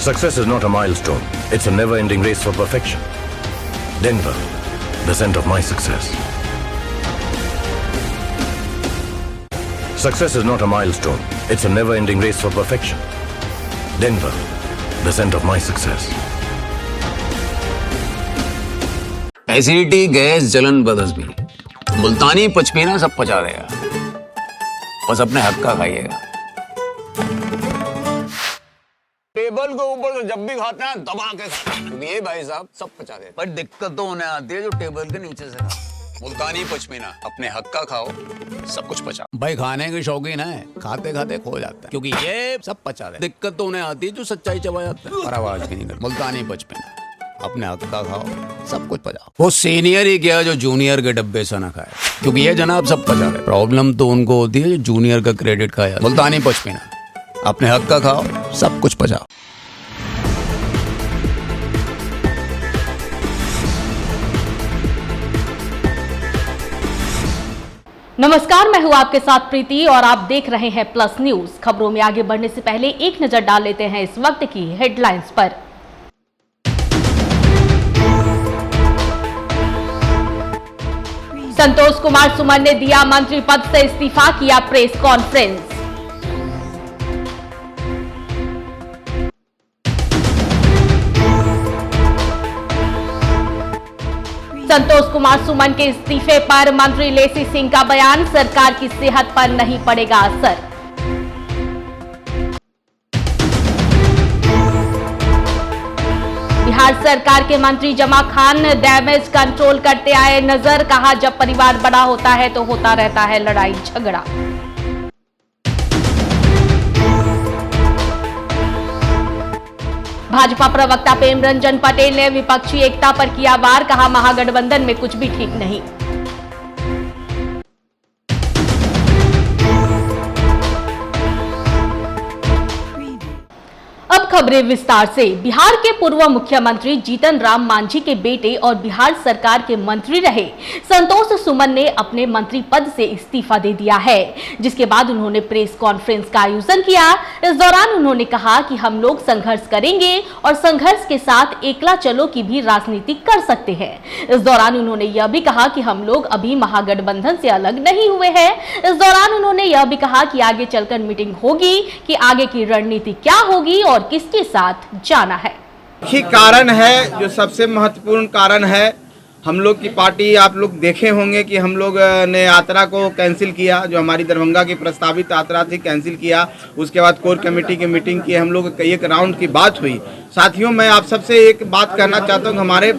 Success is not a milestone. It's a never-ending race for perfection. Denver, the center of my success. Success is not a milestone. It's a never-ending race for perfection. Denver, the center of my success. Acidity, gas, जलन, बदहजमी, मुल्तानी पचमीना सब पचा देगा। बस अपने हक का खाइएगा। Table के ऊपर तो जब भी खाते हैं दबा के खाते हैं, क्योंकि ये भाई साहब सब पचा देते हैं। पर दिक्कत तो उन्हें आती है जो टेबल के नीचे से खाते। मुल्तानी पचमीना अपने हक का खाओ, सब कुछ पचा। भाई खाने के शौकीन है, खाते खाते खो जाता है, क्योंकि ये सब पचा दे। दिक्कत तो उन्हें आती है जो सच्चाई चबा जाता है। पर आवाज की नहीं करती। मुल्तानी पचमीना अपने हक का खाओ, सब कुछ पचाओ। वो सीनियर ही क्या जो जूनियर के डब्बे से ना खाए, क्योंकि ये जनाब सब पचा रहे। प्रॉब्लम तो उनको होती है जो जूनियर का क्रेडिट खाया। मुल्तानी पचमीना अपने हक का खाओ, सब कुछ पचाओ। नमस्कार, मैं हूं आपके साथ प्रीति और आप देख रहे हैं प्लस न्यूज। खबरों में आगे बढ़ने से पहले एक नजर डाल लेते हैं इस वक्त की हेडलाइंस पर। संतोष कुमार सुमन ने दिया मंत्री पद से इस्तीफा, किया प्रेस कॉन्फ्रेंस। संतोष कुमार सुमन के इस्तीफे पर मंत्री लेसी सिंह का बयान, सरकार की सेहत पर नहीं पड़ेगा असर। बिहार सरकार के मंत्री जमा खान डैमेज कंट्रोल करते आए नजर, कहा जब परिवार बड़ा होता है तो होता रहता है लड़ाई झगड़ा। भाजपा प्रवक्ता प्रेम रंजन पटेल ने विपक्षी एकता पर किया वार, कहा महागठबंधन में कुछ भी ठीक नहीं। अब खबरें विस्तार से। बिहार के पूर्व मुख्यमंत्री जीतन राम मांझी के बेटे और बिहार सरकार के मंत्री रहे संतोष सुमन ने अपने मंत्री पद से इस्तीफा दे दिया है, जिसके बाद उन्होंने प्रेस कॉन्फ्रेंस का आयोजन किया। इस दौरान उन्होंने कहा कि हम लोग संघर्ष करेंगे और संघर्ष के साथ एकला चलो की भी राजनीति कर सकते हैं। इस दौरान उन्होंने यह भी कहा कि हम लोग अभी महागठबंधन से अलग नहीं हुए हैं। इस दौरान उन्होंने यह भी कहा कि आगे चलकर मीटिंग होगी कि आगे की रणनीति क्या होगी और किसके साथ जाना है। ही कारण है जो सबसे महत्वपूर्ण कारण है। हम लोग की पार्टी, आप लोग देखे होंगे कि हम लोग ने यात्रा को कैंसिल किया, जो हमारी दरभंगा की प्रस्तावित यात्रा थी कैंसिल किया। उसके बाद कोर कमेटी की मीटिंग की, हम लोग एक राउंड की बात हुई। साथियों, मैं आप सबसे एक बात करना चाहता हूँ। हमारे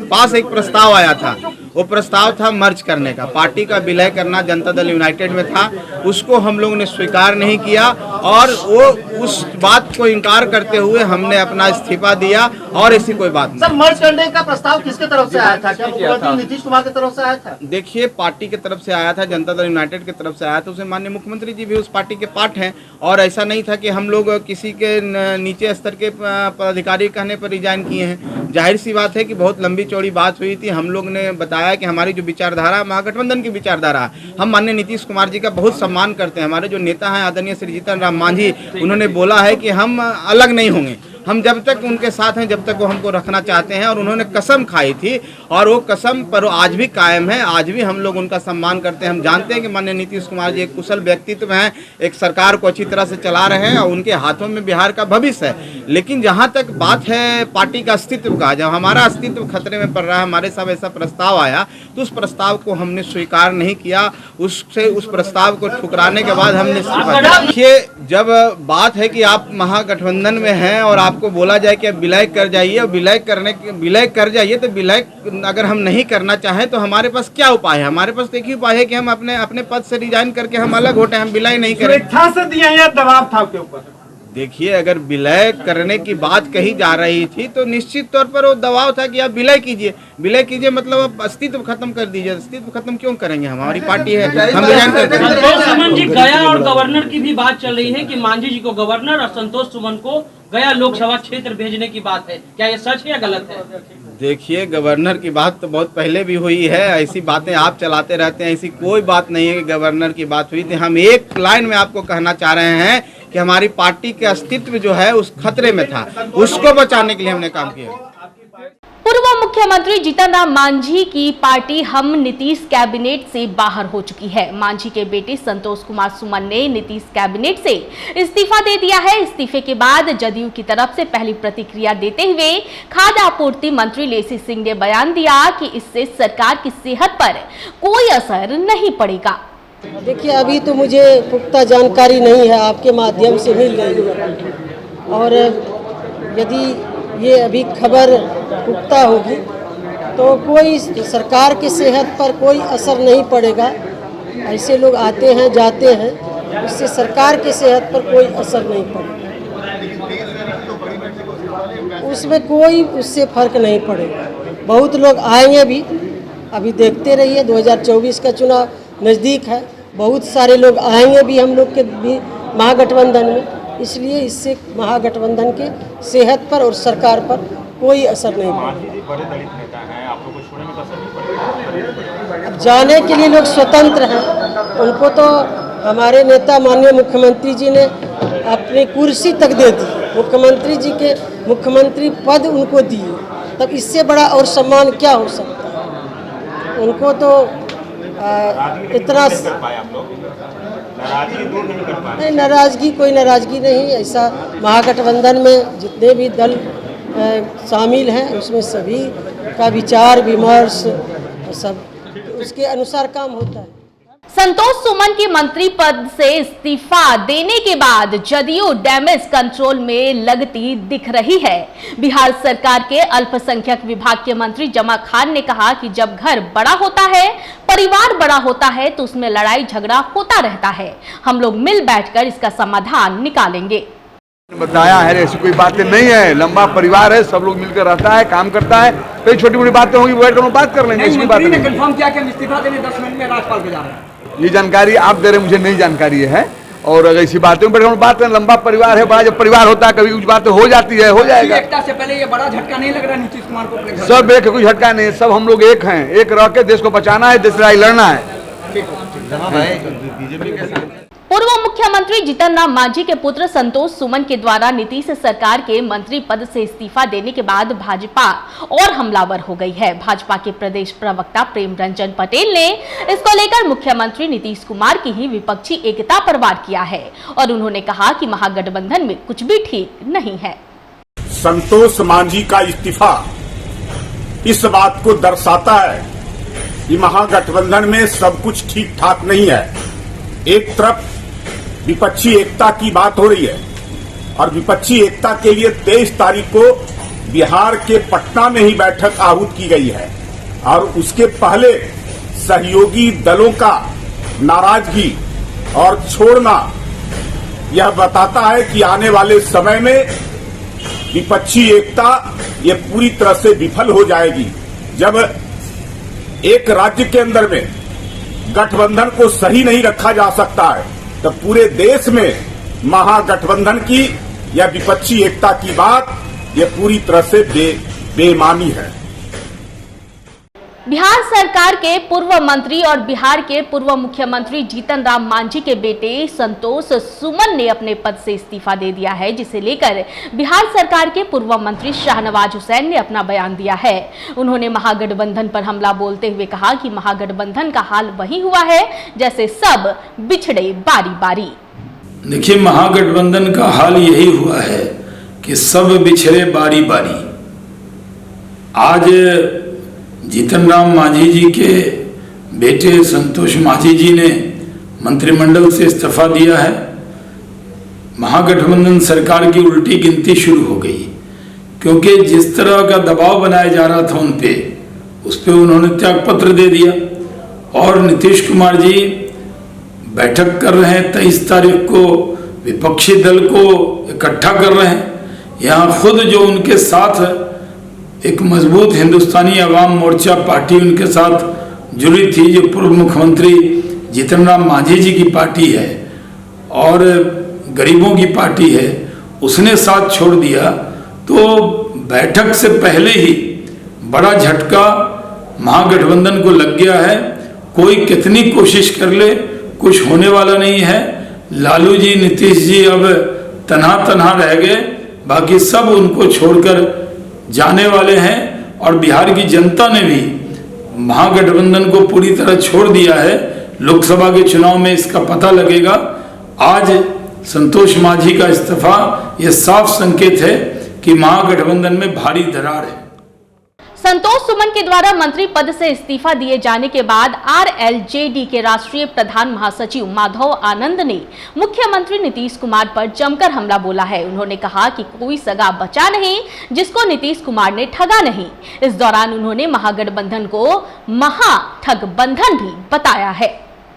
पास एक प्रस्ताव आया था, वो प्रस्ताव था मर्ज करने का, पार्टी का विलय करना जनता दल यूनाइटेड में था। उसको हम लोगों ने स्वीकार नहीं किया और वो उस बात को इनकार करते हुए हमने अपना इस्तीफा दिया और ऐसी कोई बात नहीं। सर, मर्ज करने का प्रस्ताव किसके तरफ से आया था? क्या मुख्यमंत्री नीतीश कुमार की तरफ से आया था? देखिए, पार्टी की तरफ से आया था, जनता दल यूनाइटेड की तरफ से आया था। उसे माननीय मुख्यमंत्री जी भी उस पार्टी के पार्ट हैं और ऐसा नहीं था कि हम लोग किसी के नीचे स्तर के पदाधिकारी कहने पर रिजाइन किए हैं। जाहिर सी बात है कि बहुत लंबी चौड़ी बात हुई थी। हम लोग ने बताया कि हमारी जो विचारधारा महागठबंधन की विचारधारा, हम माननीय नीतीश कुमार जी का बहुत सम्मान करते हैं। हमारे जो नेता हैं आदरणीय श्री जीतन राम मांझी, उन्होंने बोला है कि हम अलग नहीं होंगे, हम जब तक उनके साथ हैं जब तक वो हमको रखना चाहते हैं। और उन्होंने कसम खाई थी और वो कसम पर आज भी कायम है। आज भी हम लोग उनका सम्मान करते हैं। हम जानते हैं कि माननीय नीतीश कुमार जी एक कुशल व्यक्तित्व हैं, एक सरकार को अच्छी तरह से चला रहे हैं और उनके हाथों में बिहार का भविष्य है। लेकिन जहाँ तक बात है पार्टी का अस्तित्व का, जब हमारा अस्तित्व खतरे में पड़ रहा है, हमारे साथ ऐसा प्रस्ताव आया तो उस प्रस्ताव को हमने स्वीकार नहीं किया। उस प्रस्ताव को ठुकराने के बाद हमने देखिए, जब बात है कि आप महागठबंधन में हैं और आपको बोला जाए कि अब विलय कर जाइए, विलय कर जाइए, तो विलय अगर हम नहीं करना चाहें तो हमारे पास क्या उपाय है? हमारे पास एक ही उपाय है कि हम अपने पद से रिजाइन करके हम अलग होते हैं, हम विलय नहीं करें। स्वेच्छा से दिया या दबाव था आपके ऊपर? देखिए, अगर विलय करने की बात कही जा रही थी तो निश्चित तौर पर वो दबाव था कि आप विलय कीजिए। विलय कीजिए मतलब आप अस्तित्व खत्म कर दीजिए। अस्तित्व खत्म क्यों करेंगे? हमारी पार्टी है, हम रिजाइन करते हैं। संतोष सुमन जी, गया और गवर्नर की भी बात चल रही है कि मांझी जी को गवर्नर और संतोष सुमन को गया लोकसभा क्षेत्र भेजने की बात है। क्या ये सच है या गलत है? देखिए, गवर्नर की बात तो बहुत पहले भी हुई है। ऐसी बातें आप चलाते रहते हैं, ऐसी कोई बात नहीं है कि गवर्नर की बात हुई थी। हम एक लाइन में आपको कहना चाह रहे हैं कि हमारी पार्टी के अस्तित्व जो है उस खतरे में था, उसको बचाने के लिए हमने काम किया। पूर्व मुख्यमंत्री जीतन राम मांझी की पार्टी हम नीतीश कैबिनेट से बाहर हो चुकी है। मांझी के बेटे संतोष कुमार सुमन ने नीतीश कैबिनेट से इस्तीफा दे दिया है। इस्तीफे के बाद जदयू की तरफ से पहली प्रतिक्रिया देते हुए खाद्य आपूर्ति मंत्री लेसी सिंह ने बयान दिया कि इससे सरकार की सेहत पर कोई असर नहीं पड़ेगा। देखिए, अभी तो मुझे पुख्ता जानकारी नहीं है, आपके माध्यम से मिल रही है, और यदि ये अभी खबर पुख्ता होगी तो कोई सरकार की सेहत पर कोई असर नहीं पड़ेगा। ऐसे लोग आते हैं जाते हैं, इससे सरकार की सेहत पर कोई असर नहीं पड़ेगा, उसमें कोई उससे फर्क नहीं पड़ेगा। बहुत लोग आएंगे भी, अभी देखते रहिए, 2024 का चुनाव नज़दीक है, बहुत सारे लोग आएंगे भी हम लोग के भी महागठबंधन में, इसलिए इससे महागठबंधन के सेहत पर और सरकार पर कोई असर नहीं पड़ेगा। अब जाने के लिए लोग स्वतंत्र हैं, उनको तो हमारे नेता माननीय मुख्यमंत्री जी ने अपनी कुर्सी तक दे दी, मुख्यमंत्री जी के मुख्यमंत्री पद उनको दिए, तब इससे बड़ा और सम्मान क्या हो सकता है। उनको तो इतना नहीं, नाराजगी कोई नाराजगी नहीं। ऐसा महागठबंधन में जितने भी दल शामिल हैं उसमें सभी का विचार विमर्श सब उसके अनुसार काम होता है। संतोष सुमन की मंत्री पद से इस्तीफा देने के बाद जदयू डैमेज कंट्रोल में लगती दिख रही है। बिहार सरकार के अल्पसंख्यक विभाग के मंत्री जमा खान ने कहा कि जब घर बड़ा होता है, परिवार बड़ा होता है तो उसमें लड़ाई झगड़ा होता रहता है। हम लोग मिल बैठकर इसका समाधान निकालेंगे। बताया है, ऐसी कोई बातें नहीं है, लंबा परिवार है, सब लोग मिलकर रहता है, काम करता है, कई छोटी मोटी बातें होंगी, बैठ कर बात कर लेंगे। इसकी बात नहीं। कंफर्म किया कि इस्तीफा देने 10 मिनट में राज्यपाल को जा रहे हैं। ये जानकारी आप दे रहे हैं, मुझे नहीं जानकारी है, और अगर इसी बातों में बैठ बात करें, लंबा परिवार है, बड़ा जब परिवार होता है कभी कुछ बातें हो जाती है, हो जाएगा। एकता से पहले ये बड़ा झटका नहीं लग रहा नीतीश कुमार को? सब एक, कोई झटका नहीं, सब हम लोग एक हैं, एक रह के देश को बचाना है, देश लड़ाई लड़ना है। पूर्व मुख्यमंत्री जीतन राम मांझी के पुत्र संतोष सुमन के द्वारा नीतीश सरकार के मंत्री पद से इस्तीफा देने के बाद भाजपा और हमलावर हो गई है। भाजपा के प्रदेश प्रवक्ता प्रेम रंजन पटेल ने इसको लेकर मुख्यमंत्री नीतीश कुमार की ही विपक्षी एकता पर वार किया है और उन्होंने कहा कि महागठबंधन में कुछ भी ठीक नहीं है। संतोष मांझी का इस्तीफा इस बात को दर्शाता है कि महागठबंधन में सब कुछ ठीक ठाक नहीं है। एक तरफ विपक्षी एकता की बात हो रही है और विपक्षी एकता के लिए 23 तारीख को बिहार के पटना में ही बैठक आहूत की गई है और उसके पहले सहयोगी दलों का नाराजगी और छोड़ना यह बताता है कि आने वाले समय में विपक्षी एकता ये पूरी तरह से विफल हो जाएगी। जब एक राज्य के अंदर में गठबंधन को सही नहीं रखा जा सकता है तो पूरे देश में महागठबंधन की या विपक्षी एकता की बात ये पूरी तरह से बेईमानी है। बिहार सरकार के पूर्व मंत्री और बिहार के पूर्व मुख्यमंत्री जीतन राम मांझी के बेटे संतोष सुमन ने अपने पद से इस्तीफा दे दिया है, जिसे लेकर बिहार सरकार के पूर्व मंत्री शाहनवाज हुसैन ने अपना बयान दिया है। उन्होंने महागठबंधन पर हमला बोलते हुए कहा कि महागठबंधन का हाल वही हुआ है जैसे सब बिछड़े बारी बारी। देखिए, महागठबंधन का हाल यही हुआ है कि सब बिछड़े बारी बारी। आज जीतन राम मांझी जी के बेटे संतोष मांझी जी ने मंत्रिमंडल से इस्तीफा दिया है। महागठबंधन सरकार की उल्टी गिनती शुरू हो गई, क्योंकि जिस तरह का दबाव बनाया जा रहा था उन पे, उस पे उन्होंने त्यागपत्र दे दिया और नीतीश कुमार जी बैठक कर रहे हैं। 23 तारीख को विपक्षी दल को इकट्ठा कर रहे हैं। यहाँ खुद जो उनके साथ एक मजबूत हिंदुस्तानी अवाम मोर्चा पार्टी उनके साथ जुड़ी थी, जो पूर्व मुख्यमंत्री जीतन राम मांझी जी की पार्टी है और गरीबों की पार्टी है, उसने साथ छोड़ दिया। तो बैठक से पहले ही बड़ा झटका महागठबंधन को लग गया है। कोई कितनी कोशिश कर ले, कुछ होने वाला नहीं है। लालू जी, नीतीश जी अब तन्हा तन्हा रह गए, बाकी सब उनको छोड़कर जाने वाले हैं। और बिहार की जनता ने भी महागठबंधन को पूरी तरह छोड़ दिया है। लोकसभा के चुनाव में इसका पता लगेगा। आज संतोष मांझी का इस्तीफा यह साफ संकेत है कि महागठबंधन में भारी दरार है। संतोष सुमन के द्वारा मंत्री पद से इस्तीफा दिए जाने के बाद आरएलजेडी के राष्ट्रीय प्रधान महासचिव माधव आनंद ने मुख्यमंत्री नीतीश कुमार पर जमकर हमला बोला है। उन्होंने कहा कि कोई सगा बचा नहीं जिसको नीतीश कुमार ने ठगा नहीं। इस दौरान उन्होंने महागठबंधन को महाठगबंधन भी बताया है।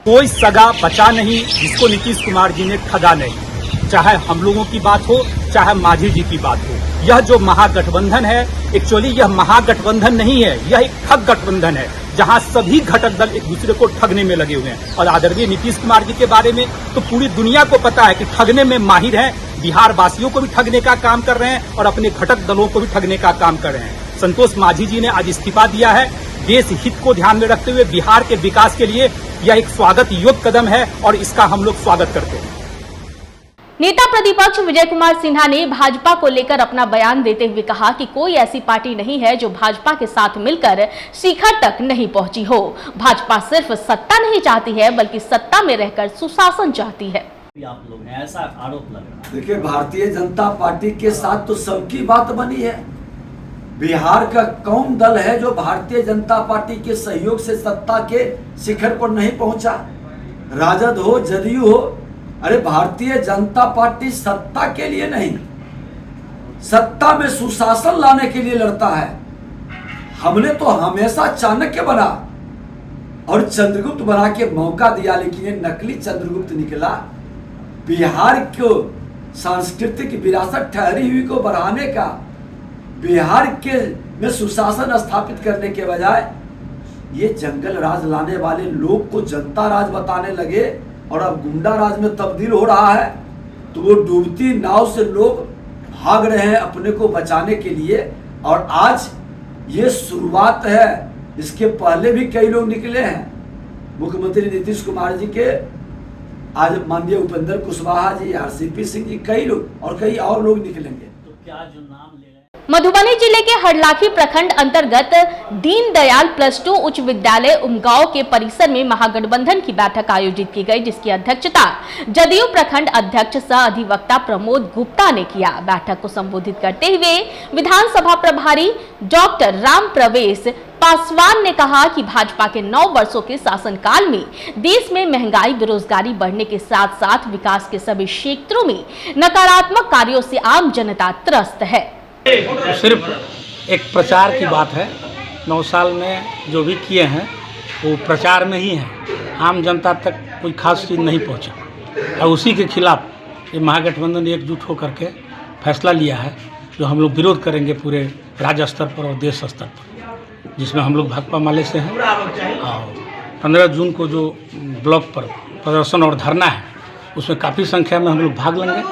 कोई सगा बचा नहीं जिसको नीतीश कुमार जी ने ठगा नहीं। चाहे हम लोगों की बात हो, चाहे मांझी जी की बात हो, यह जो महागठबंधन है, एक्चुअली यह महागठबंधन नहीं है, यह एक ठग गठबंधन है, जहां सभी घटक दल एक दूसरे को ठगने में लगे हुए हैं। और आदरणीय नीतीश कुमार जी के बारे में तो पूरी दुनिया को पता है कि ठगने में माहिर हैं। बिहार वासियों को भी ठगने का काम कर रहे हैं और अपने घटक दलों को भी ठगने का काम कर रहे हैं। संतोष मांझी जी ने आज इस्तीफा दिया है। देश हित को ध्यान में रखते हुए बिहार के विकास के लिए यह एक स्वागत योग्य कदम है और इसका हम लोग स्वागत करते हैं। नेता प्रतिपक्ष विजय कुमार सिन्हा ने भाजपा को लेकर अपना बयान देते हुए कहा कि कोई ऐसी पार्टी नहीं है जो भाजपा के साथ मिलकर शिखर तक नहीं पहुंची हो। भाजपा सिर्फ सत्ता नहीं चाहती है बल्कि सत्ता में रहकर सुशासन चाहती है। आप लोग ने ऐसा आरोप लग रहा है। देखिए, भारतीय जनता पार्टी के साथ तो सबकी बात बनी है। बिहार का कौन दल है जो भारतीय जनता पार्टी के सहयोग से सत्ता के शिखर पर नहीं पहुंचा? राजद हो, जदयू हो, अरे भारतीय जनता पार्टी सत्ता के लिए नहीं, सत्ता में सुशासन लाने के लिए लड़ता है। हमने तो हमेशा चाणक्य बना और चंद्रगुप्त बना के मौका दिया, लेकिन ये नकली चंद्रगुप्त निकला। बिहार को सांस्कृतिक विरासत ठहरी हुई को बढ़ाने का, बिहार के में सुशासन स्थापित करने के बजाय ये जंगल राज लाने वाले लोग को जनता राज बताने लगे और अब गुंडा राज में तब्दील हो रहा है। तो वो डूबती नाव से लोग भाग रहे हैं अपने को बचाने के लिए। और आज ये शुरुआत है, इसके पहले भी कई लोग निकले हैं। मुख्यमंत्री नीतीश कुमार जी के, आज माननीय उपेंद्र कुशवाहा जी, आरसीपी सिंह जी, कई लोग और कई और लोग निकलेंगे। तो क्या जो नाम ले रहे हैं? मधुबनी जिले के हरलाखी प्रखंड अंतर्गत दीनदयाल +2 उच्च विद्यालय उमगांव के परिसर में महागठबंधन की बैठक आयोजित की गई, जिसकी अध्यक्षता जदयू प्रखंड अध्यक्ष सह अधिवक्ता प्रमोद गुप्ता ने किया। बैठक को संबोधित करते हुए विधानसभा प्रभारी डॉक्टर राम प्रवेश पासवान ने कहा कि भाजपा के 9 वर्षों के शासनकाल में देश में महंगाई, बेरोजगारी बढ़ने के साथ साथ विकास के सभी क्षेत्रों में नकारात्मक कार्यों से आम जनता त्रस्त है। सिर्फ एक प्रचार की बात है। 9 साल में जो भी किए हैं वो प्रचार में ही है, आम जनता तक कोई खास चीज़ नहीं पहुंचा। और उसी के खिलाफ ये महागठबंधन एकजुट होकर के फैसला लिया है, जो हम लोग विरोध करेंगे पूरे राज्य स्तर पर और देश स्तर पर, जिसमें हम लोग भाकपा माले से हैं। और 15 जून को जो ब्लॉक पर प्रदर्शन और धरना है, उसमें काफ़ी संख्या में हम लोग भाग लेंगे।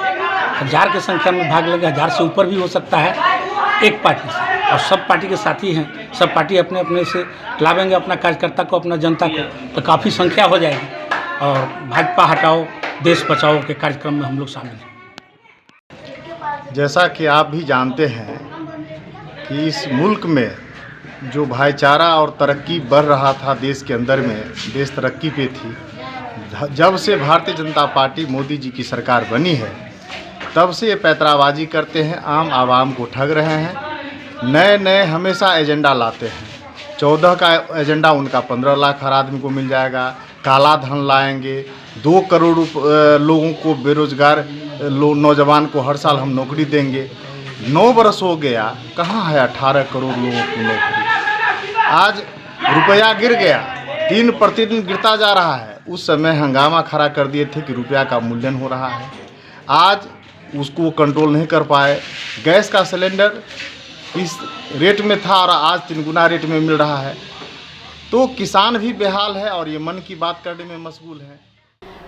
1000 की संख्या में भाग लेंगे, 1000 से ऊपर भी हो सकता है एक पार्टी से। और सब पार्टी के साथी हैं, सब पार्टी अपने अपने से लावेंगे अपना कार्यकर्ता को, अपना जनता को, तो काफ़ी संख्या हो जाएगी। और भाजपा हटाओ देश बचाओ के कार्यक्रम में हम लोग शामिल हैं। जैसा कि आप भी जानते हैं कि इस मुल्क में जो भाईचारा और तरक्की बढ़ रहा था देश के अंदर में, देश तरक्की पे थी। जब से भारतीय जनता पार्टी मोदी जी की सरकार बनी है, तब से ये पैतराबाजी करते हैं, आम आवाम को ठग रहे हैं। नए नए हमेशा एजेंडा लाते हैं। 14 का एजेंडा उनका 15 लाख हर आदमी को मिल जाएगा। काला धन लाएंगे, 2 करोड़ लोगों को, बेरोजगार नौजवान को हर साल हम नौकरी देंगे। 9 बरस हो गया, कहाँ है 18 करोड़ लोगों की नौकरी? आज रुपया गिर गया, दिन प्रतिदिन गिरता जा रहा है। उस समय हंगामा खड़ा कर दिए थे कि रुपया का मूल्यन हो रहा है। आज उसको कंट्रोल नहीं कर पाए। गैस का सिलेंडर इस रेट में था और आज 3 गुना रेट में मिल रहा है। तो किसान भी बेहाल है और ये मन की बात करने में मशगूल है।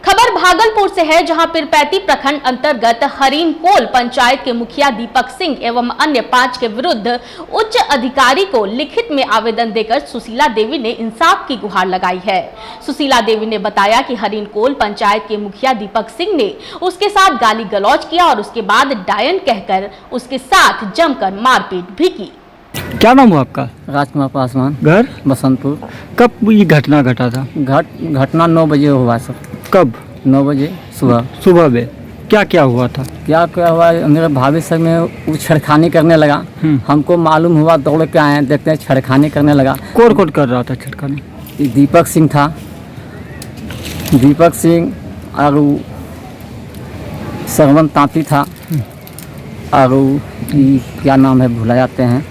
खबर भागलपुर से है, जहां पिरपैती प्रखंड अंतर्गत हरीनकोल पंचायत के मुखिया दीपक सिंह एवं अन्य 5 के विरुद्ध उच्च अधिकारी को लिखित में आवेदन देकर सुशीला देवी ने इंसाफ की गुहार लगाई है। सुशीला देवी ने बताया कि हरीनकोल पंचायत के मुखिया दीपक सिंह ने उसके साथ गाली गलौज किया और उसके बाद डायन कहकर उसके साथ जमकर मारपीट भी की। क्या नाम हुआ आपका? राजकुमार पासवान, घर बसंतपुर। कब ये घटना घटा था? घटना 9 बजे हुआ सर। कब? 9 बजे सुबह में क्या क्या हुआ था? क्या हुआ, मेरे भाभी संग में वो छेड़खानी करने लगा। हमको मालूम हुआ, दौड़ के आए, देखते हैं छेड़खानी करने लगा। कौन कर रहा था छेड़खानी? दीपक सिंह था, दीपक सिंह और सरवन तांती था और क्या नाम है भुला जाते हैं,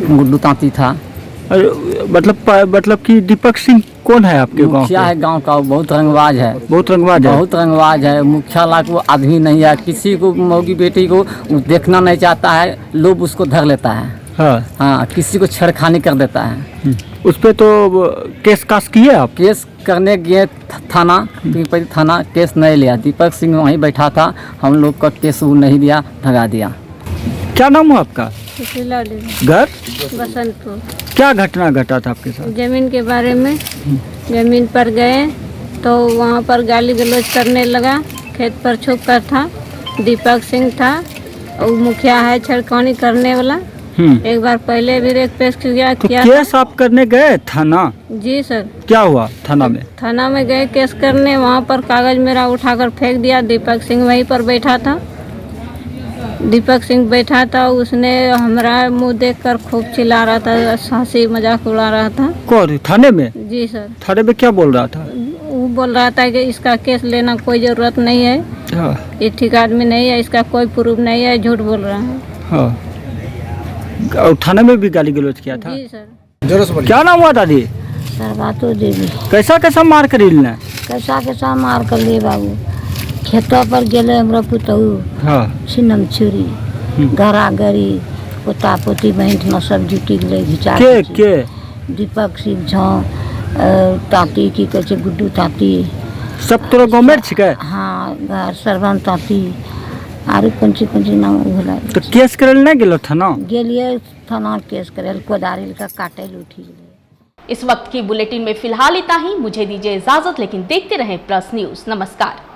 गुड्डू तांती था। मतलब कि दीपक सिंह कौन है आपके गांव? मुखिया है गांव का, बहुत रंगबाज है। बहुत रंगबाज है। मुखिया लाख वो आदमी नहीं है, किसी को मौगी बेटी को देखना नहीं चाहता है, लोग उसको धर लेता है। हाँ, किसी को छेड़खानी कर देता है। उस पे तो केस कास किए आप? केस करने गए थाना, केस नहीं लिया। दीपक सिंह वहीं बैठा था, हम लोग का केस वो नहीं लिया, भगा दिया। क्या नाम है आपका? सुशीला देवी, घर बसंतपुर। क्या घटना घटा था आपके साथ? जमीन के बारे में, जमीन पर गए तो वहाँ पर गाली गलौज करने लगा। खेत पर छुप कर था, दीपक सिंह था और मुखिया है छेड़खानी करने वाला। एक बार पहले भी रेप पेश किया तो केस आप करने गए थाना? जी सर। क्या हुआ थाना में? थाना में गए केस करने, वहाँ पर कागज मेरा उठाकर फेंक दिया। दीपक सिंह वहीं पर बैठा था, उसने हमारा मुंह देखकर खूब चिल्ला रहा था, हंसी मजाक उड़ा रहा था। कौन? थाने में? जी सर। थाने में क्या बोल रहा था? वो बोल रहा था कि इसका केस लेना कोई जरूरत नहीं है, ये ठीक आदमी नहीं है, इसका कोई प्रूफ नहीं है, झूठ बोल रहा है। और थाने में भी गाली गलौज किया था? जी सर। क्या नाम हुआ दादी? सरबातो देवी। कैसा मार कर लिए? कैसा मार कर लिए बाबू? खेतों पर गेले हमरा पुतहु, सिनम छुरी, गरागरी, पोता पोती बहन सब जुटी गए घिचा के दीपक सिंह झा, ताती की कहे गुड्डू ताती, सब तोरा गाँव में छिके? हाँ, सरवन ताती आरु पंची नाम भुला। तो केस करे नहीं गेलो थाना? गेलिए थाना, केस करे कोदारी का काटे उठी। इस वक्त की बुलेटिन में फिलहाल इतना ही। मुझे दीजिए इजाजत, लेकिन देखते रहें प्लस न्यूज। नमस्कार।